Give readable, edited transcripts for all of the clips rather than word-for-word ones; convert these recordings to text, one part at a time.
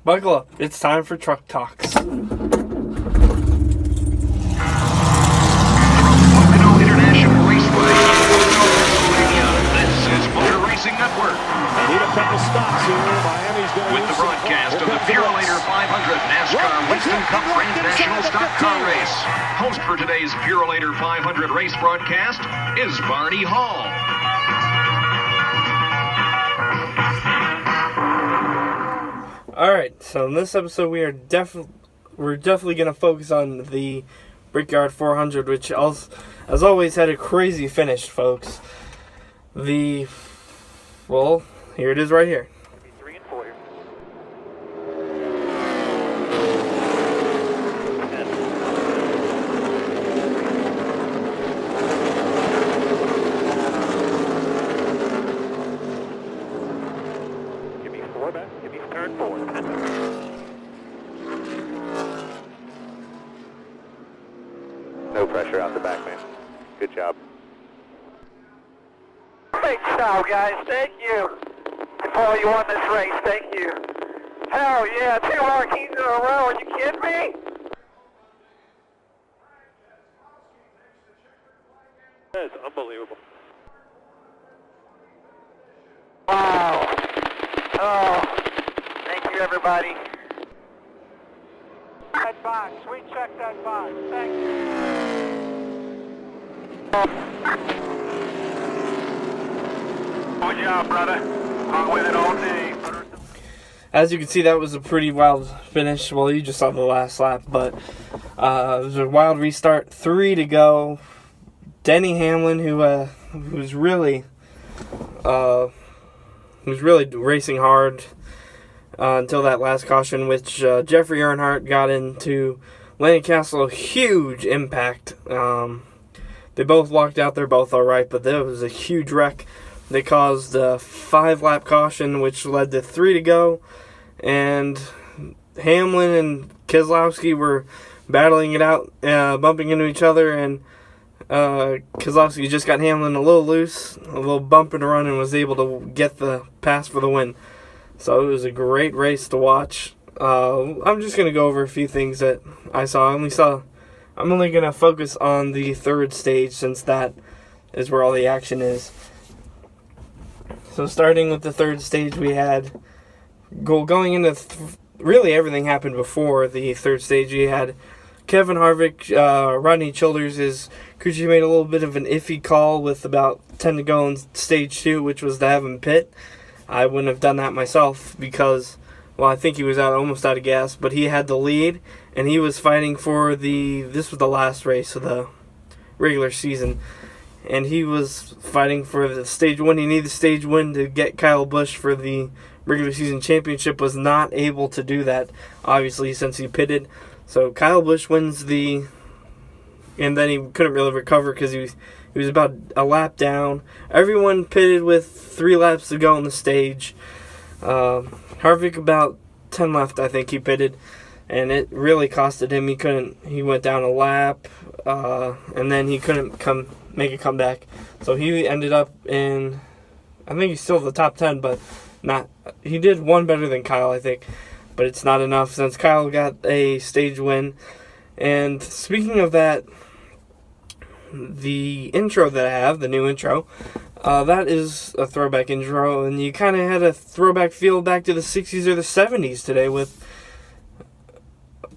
Buckle up. It's time for Truck Talks. International Raceway, Pennsylvania. This is Motor Racing Network. They need a couple stops here. Miami's going to With the broadcast of the Purolator 500 NASCAR Winston Cup Transnational Stock Car Race. Host for today's Purolator 500 race broadcast is Barney Hall. Alright, so in this episode we're definitely going to focus on the Brickyard 400, which as always had a crazy finish, folks. Here it is right here. 3 and 4. Give me 4 back. Give me turn 4. No pressure out the back, man. Good job. Great job, guys. Thank you. Paul, you won this race. Thank you. Hell yeah, 2 marquees in a row. Are you kidding me? That is unbelievable. Wow. Oh, thank you, everybody. That box. We checked that box. Thank you. Good job, brother. Hung with it all day. As you can see, that was a pretty wild finish. Well, you just saw the last lap, but it was a wild restart. 3 to go. Denny Hamlin, who was really racing hard until that last caution, which Jeffrey Earnhardt got into Landon Castle. Huge impact. They both walked out. They're both all right, but there was a huge wreck. They caused a 5-lap caution, which led to 3 to go. And Hamlin and Keselowski were battling it out, bumping into each other. And Keselowski just got Hamlin a little loose, a little bump and run, and was able to get the pass for the win. So it was a great race to watch. I'm just going to go over a few things that I saw. I'm only going to focus on the third stage, since that is where all the action is. So starting with the third stage, we had going into really everything happened before the third stage. You had Kevin Harvick, Rodney Childers, his crew chief made a little bit of an iffy call with about 10 to go in stage 2, which was to have him pit. I wouldn't have done that myself because, well, I think he was almost out of gas, but he had the lead, and he was fighting for this was the last race of the regular season, and he was fighting for the stage win. He needed the stage win to get Kyle Busch for the regular season championship. Was not able to do that, obviously, since he pitted. So Kyle Busch wins and then he couldn't really recover because he was about a lap down. Everyone pitted with 3 laps to go on the stage. Harvick about 10 left, I think he pitted, and it really costed him. He went down a lap, and then he couldn't make a comeback. So he ended up in, I think he's still the top 10, but he did one better than Kyle, I think. But it's not enough since Kyle got a stage win. And speaking of that, the intro that I have, the new intro, that is a throwback intro, and you kind of had a throwback feel back to the 60s or the 70s today with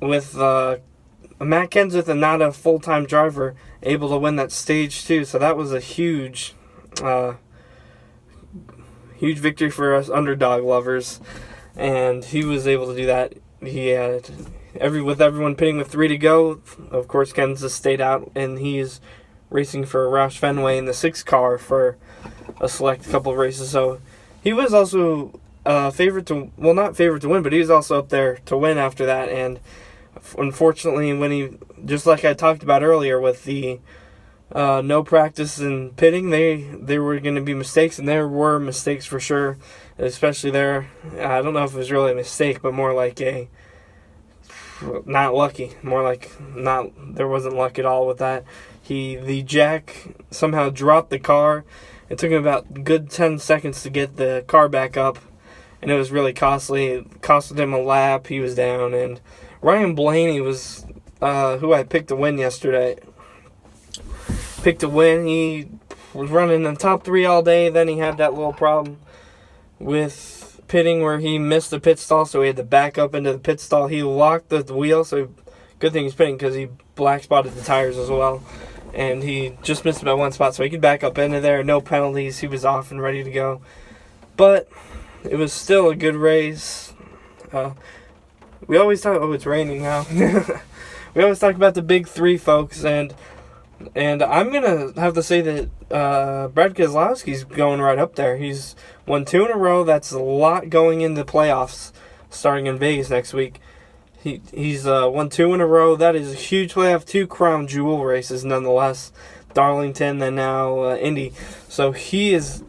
Matt Kenseth, and not a full-time driver, able to win that stage 2. So that was a huge victory for us underdog lovers, and he was able to do that. He had with everyone pitting with 3 to go. Of course, Kenseth stayed out, and he's racing for Roush Fenway in the 6 car for a select couple of races. So he was also not favorite to win, but he was also up there to win after that. And unfortunately, when just like I talked about earlier with the no practice and pitting, there were going to be mistakes, and there were mistakes for sure, especially there. I don't know if it was really a mistake, but more like not lucky. More like there wasn't luck at all with that. The jack somehow dropped the car. It took him about a good 10 seconds to get the car back up, and it was really costly. It costed him a lap. He was down, and Ryan Blaney was who I picked to win yesterday. Picked to win. He was running in the top 3 all day. Then he had that little problem with pitting where he missed the pit stall, so he had to back up into the pit stall. He locked the wheel, so good thing he's pitting because he black spotted the tires as well. And he just missed by 1 spot, so he could back up into there. No penalties. He was off and ready to go. But it was still a good race. We always talk. Oh, it's raining now. We always talk about the big 3, folks, and I'm gonna have to say that Brad Keselowski's going right up there. He's won 2 in a row. That's a lot going into playoffs starting in Vegas next week. He's won 2 in a row. That is a huge playoff. 2 crown jewel races nonetheless. Darlington, then now Indy. So his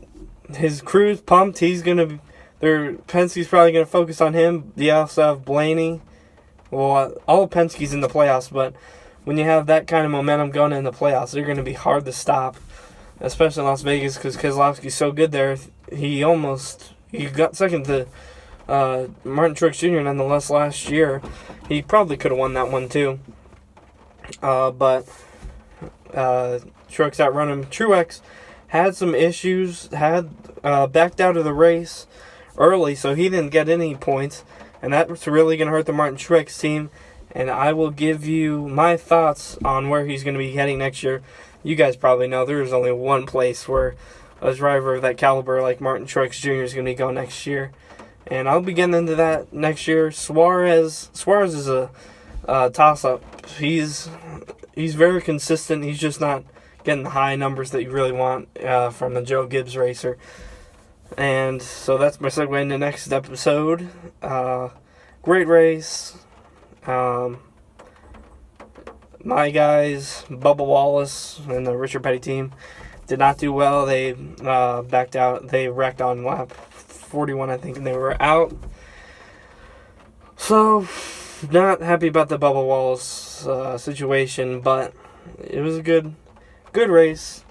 crew's pumped. He's gonna. Penske's probably gonna focus on him. They also have Blaney. Well, all of Penske's in the playoffs, but when you have that kind of momentum going in the playoffs, they're going to be hard to stop, especially in Las Vegas because Keselowski's so good there. He got second to Martin Truex Jr. nonetheless last year. He probably could have won that one too, but Truex outrun him. Truex had some issues, backed out of the race early, so he didn't get any points. And that's really going to hurt the Martin Truex team. And I will give you my thoughts on where he's going to be heading next year. You guys probably know there's only one place where a driver of that caliber like Martin Truex Jr. is going to be going next year. And I'll be getting into that next year. Suarez is a toss-up. He's very consistent. He's just not getting the high numbers that you really want from the Joe Gibbs racer. And so that's my segue into the next episode. Great race. My guys, Bubba Wallace and the Richard Petty team, did not do well. They backed out. They wrecked on lap 41, I think, and they were out. So, not happy about the Bubba Wallace situation, but it was a good race.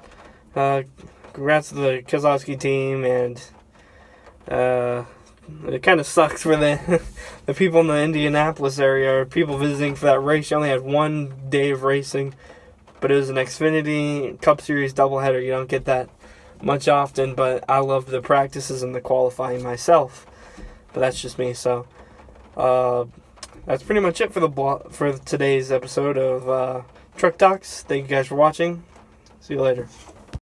Congrats to the Keselowski team, and it kind of sucks for the people in the Indianapolis area, or people visiting for that race. You only had 1 day of racing, but it was an Xfinity Cup Series doubleheader. You don't get that much often, but I loved the practices and the qualifying myself. But that's just me. So that's pretty much it for today's episode of Truck Talks. Thank you guys for watching. See you later.